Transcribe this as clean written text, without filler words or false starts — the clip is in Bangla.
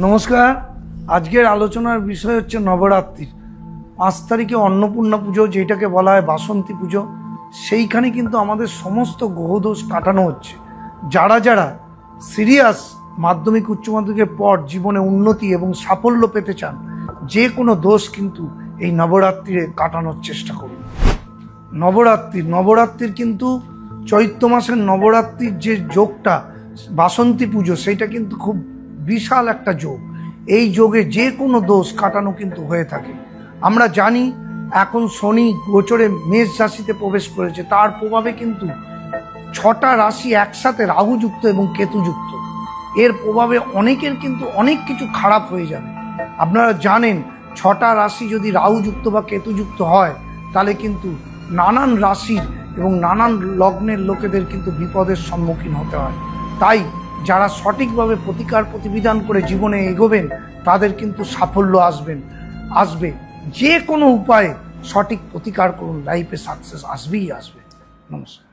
নমস্কার। আজকের আলোচনার বিষয় হচ্ছে নবরাত্রি। 5 তারিখে অন্নপূর্ণা পুজো, যেটাকে বলা হয় বাসন্তী পুজো, সেইখানে কিন্তু আমাদের সমস্ত গ্রহদোষ কাটানো হচ্ছে। যারা যারা সিরিয়াস মাধ্যমিক উচ্চ মাধ্যমিকের পর জীবনে উন্নতি এবং সাফল্য পেতে চান, যে কোনো দোষ কিন্তু এই নবরাত্রিরে কাটানোর চেষ্টা করুন। নবরাত্রির কিন্তু চৈত্র মাসের নবরাত্রির যে যোগটা বাসন্তী পুজো, সেইটা কিন্তু খুব বিশাল একটা যোগ। এই যোগে যে কোনো দোষ কাটানো কিন্তু হয়ে থাকে। আমরা জানি এখন শনি গোচরে মেষ রাশিতে প্রবেশ করেছে, তার প্রভাবে কিন্তু 6টা রাশি একসাথে রাহুযুক্ত এবং কেতুযুক্ত। এর প্রভাবে অনেকের কিন্তু অনেক কিছু খারাপ হয়ে যাবে। আপনারা জানেন 6টা রাশি যদি রাহুযুক্ত বা কেতুযুক্ত হয়, তাহলে কিন্তু নানান রাশির এবং নানান লগ্নের লোকেদের কিন্তু বিপদের সম্মুখীন হতে হয়। তাই যারা সঠিকভাবে প্রতিবিধান করে জীবনে এগোবেন, তাদের কিন্তু সাফল্য আসবে। যে কোনো উপায়ে সঠিক প্রতিকার করুন, লাইফে সাকসেস আসবেই আসবে। নমস্কার।